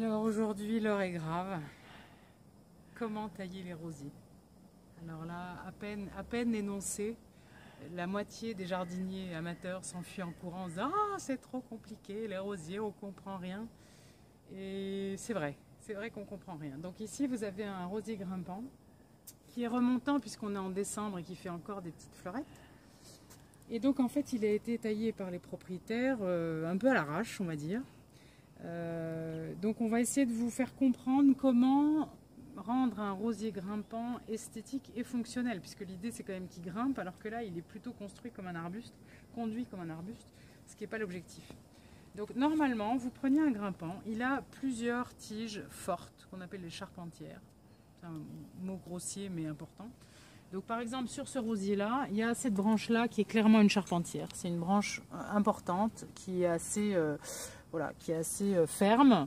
Alors aujourd'hui, l'heure est grave. Comment tailler les rosiers? Alors là, à peine énoncé, la moitié des jardiniers amateurs s'enfuient en courant en disant « Ah, c'est trop compliqué, les rosiers, on comprend rien ». Et c'est vrai qu'on comprend rien. Donc ici, vous avez un rosier grimpant qui est remontant puisqu'on est en décembre et qui fait encore des petites fleurettes. Et donc en fait, il a été taillé par les propriétaires un peu à l'arrache, on va dire. Donc on va essayer de vous faire comprendre comment rendre un rosier grimpant esthétique et fonctionnel, puisque l'idée c'est quand même qu'il grimpe, alors que là il est plutôt construit comme un arbuste, conduit comme un arbuste, ce qui n'est pas l'objectif. Donc normalement, vous preniez un grimpant, il a plusieurs tiges fortes, qu'on appelle les charpentières. C'est un mot grossier mais important. Donc par exemple sur ce rosier là, il y a cette branche là qui est clairement une charpentière. C'est une branche importante qui est assez, ferme,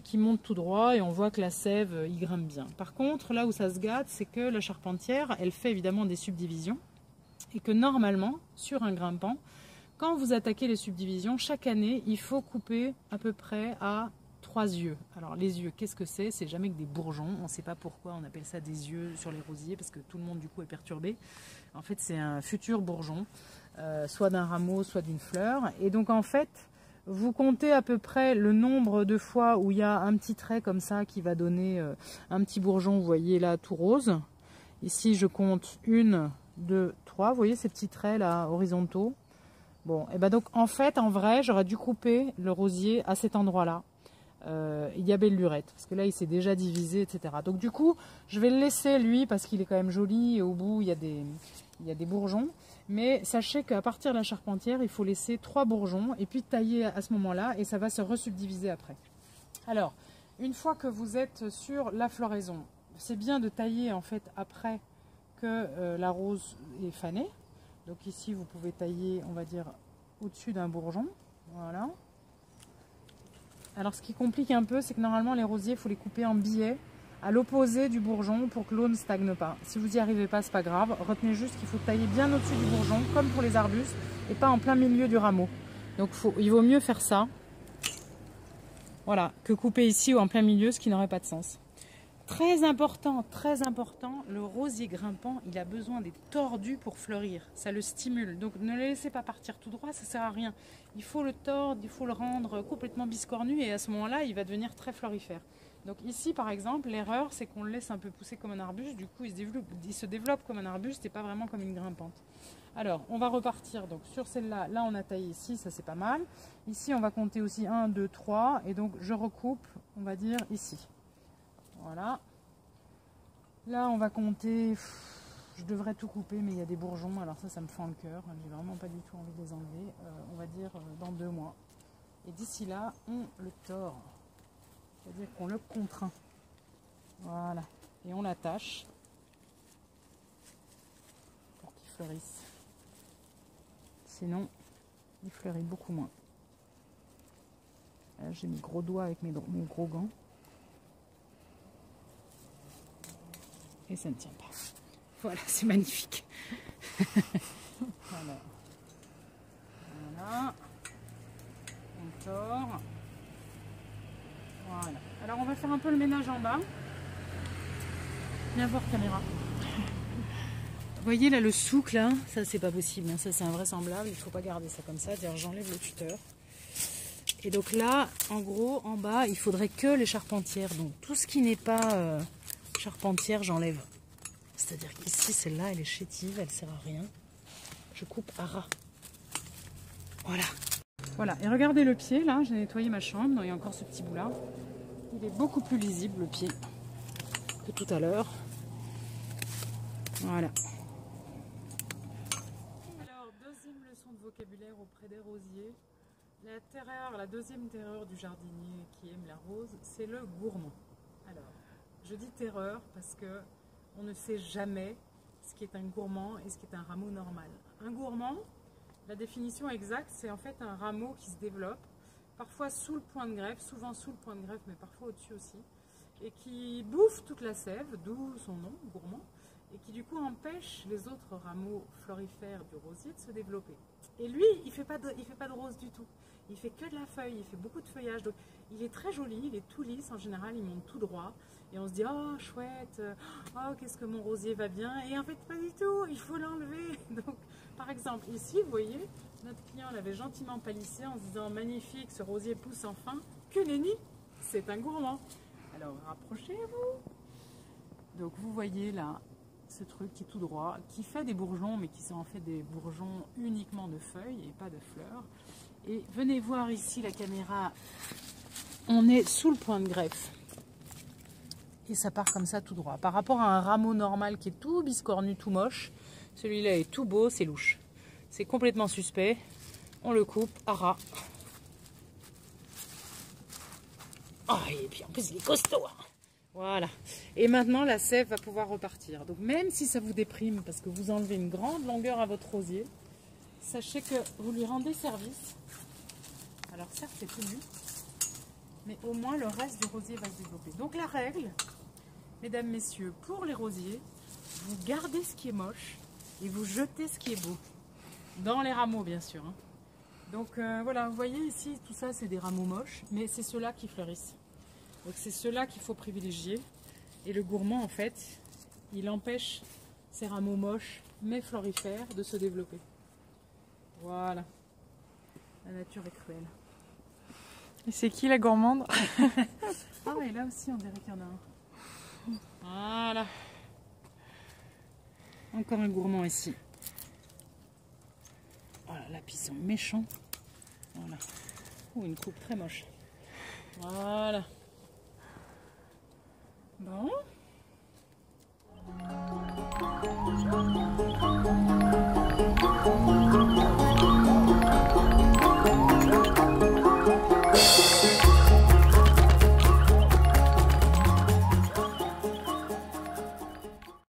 qui monte tout droit et on voit que la sève y grimpe bien. Par contre là où ça se gâte, c'est que la charpentière elle fait évidemment des subdivisions et que normalement sur un grimpant, quand vous attaquez les subdivisions, chaque année il faut couper à peu près à 3 yeux. Alors les yeux, qu'est-ce que c'est? C'est jamais que des bourgeons. On ne sait pas pourquoi on appelle ça des yeux sur les rosiers, parce que tout le monde du coup est perturbé. En fait c'est un futur bourgeon, soit d'un rameau, soit d'une fleur. Et donc en fait, vous comptez à peu près le nombre de fois où il y a un petit trait comme ça qui va donner un petit bourgeon, vous voyez là tout rose. Ici je compte 1, 2, 3, vous voyez ces petits traits là horizontaux. Bon, et ben donc en fait, en vrai, j'aurais dû couper le rosier à cet endroit-là. Il y a belle lurette, parce que là il s'est déjà divisé, etc. Donc du coup, je vais le laisser lui, parce qu'il est quand même joli, et au bout il y a des bourgeons. Mais sachez qu'à partir de la charpentière, il faut laisser 3 bourgeons, et puis tailler à ce moment-là, et ça va se resubdiviser après. Alors, une fois que vous êtes sur la floraison, c'est bien de tailler en fait après que la rose est fanée. Donc ici, vous pouvez tailler, on va dire, au-dessus d'un bourgeon. Voilà. Alors ce qui complique un peu, c'est que normalement les rosiers, il faut les couper en billets à l'opposé du bourgeon pour que l'eau ne stagne pas. Si vous n'y arrivez pas, c'est pas grave. Retenez juste qu'il faut tailler bien au-dessus du bourgeon, comme pour les arbustes, et pas en plein milieu du rameau. Donc il vaut mieux faire ça, voilà, que couper ici ou en plein milieu, ce qui n'aurait pas de sens. Très important, le rosier grimpant, il a besoin d'être tordu pour fleurir. Ça le stimule. Donc ne le laissez pas partir tout droit, ça sert à rien. Il faut le tordre, il faut le rendre complètement biscornu et à ce moment-là, il va devenir très florifère. Donc ici, par exemple, l'erreur, c'est qu'on le laisse un peu pousser comme un arbuste. Du coup, il se développe comme un arbuste et pas vraiment comme une grimpante. Alors, on va repartir donc sur celle-là. Là, on a taillé ici, ça c'est pas mal. Ici, on va compter aussi 1, 2, 3. Et donc, je recoupe, on va dire, ici. Voilà. Là, on va compter. Je devrais tout couper, mais il y a des bourgeons. Alors ça me fend le cœur. J'ai vraiment pas du tout envie de les enlever. On va dire dans 2 mois. Et d'ici là, on le tord. C'est-à-dire qu'on le contraint. Voilà. Et on l'attache pour qu'il fleurisse. Sinon, il fleurit beaucoup moins. J'ai mes gros doigts avec mes gros gants. Et ça ne tient pas. Voilà, c'est magnifique. Voilà. Voilà. On tord. Voilà. Alors on va faire un peu le ménage en bas. Viens voir caméra. Vous voyez là le souk là, ça c'est pas possible, hein. Ça c'est invraisemblable, il faut pas garder ça comme ça. D'ailleurs j'enlève le tuteur. Et donc là, en gros, en bas, il faudrait que les charpentières. Donc tout ce qui n'est pas charpentière, j'enlève. C'est-à-dire qu'ici, celle-là, elle est chétive, elle sert à rien. Je coupe à ras. Voilà. Voilà, et regardez le pied, là, j'ai nettoyé ma chambre, il y a encore ce petit bout-là. Il est beaucoup plus lisible, le pied, que tout à l'heure. Voilà. Alors, deuxième leçon de vocabulaire auprès des rosiers. La deuxième terreur du jardinier qui aime la rose, c'est le gourmand. Alors, je dis terreur parce que on ne sait jamais ce qui est un gourmand et ce qui est un rameau normal. Un gourmand, la définition exacte, c'est en fait un rameau qui se développe, parfois sous le point de greffe, souvent sous le point de greffe, mais parfois au-dessus aussi, et qui bouffe toute la sève, d'où son nom, gourmand, et qui du coup empêche les autres rameaux florifères du rosier de se développer. Et lui, il fait pas de rose du tout. Il fait que de la feuille, il fait beaucoup de feuillage. Donc il est très joli, il est tout lisse en général, il monte tout droit. Et on se dit, oh chouette, oh qu'est-ce que mon rosier va bien. Et en fait, pas du tout, il faut l'enlever. Donc, par exemple, ici, vous voyez, notre client l'avait gentiment palissé en se disant, magnifique, ce rosier pousse enfin. Que nenni, c'est un gourmand. Alors, rapprochez-vous. Donc, vous voyez là, ce truc qui est tout droit, qui fait des bourgeons, mais qui sont en fait des bourgeons uniquement de feuilles et pas de fleurs. Et venez voir ici la caméra, on est sous le point de greffe. Et ça part comme ça tout droit. Par rapport à un rameau normal qui est tout biscornu, tout moche, celui-là est tout beau, c'est louche. C'est complètement suspect. On le coupe à ras. Oh, et puis en plus il est costaud. Hein. Voilà. Et maintenant la sève va pouvoir repartir. Donc même si ça vous déprime parce que vous enlevez une grande longueur à votre rosier, sachez que vous lui rendez service. Alors certes c'est tout nu, mais au moins le reste du rosier va se développer. Donc la règle, mesdames, messieurs, pour les rosiers, vous gardez ce qui est moche et vous jetez ce qui est beau. Dans les rameaux, bien sûr. Hein. Donc voilà, vous voyez ici, tout ça, c'est des rameaux moches, mais c'est ceux-là qui fleurissent. Donc c'est ceux-là qu'il faut privilégier. Et le gourmand, en fait, il empêche ces rameaux moches, mais florifères, de se développer. Voilà. La nature est cruelle. Et c'est qui la gourmande? Ah, et là aussi, on dirait qu'il y en a un. Voilà. Encore un gourmand ici. Voilà, là, puis ils sont méchants. Voilà. Oh, une coupe très moche. Voilà. Bon.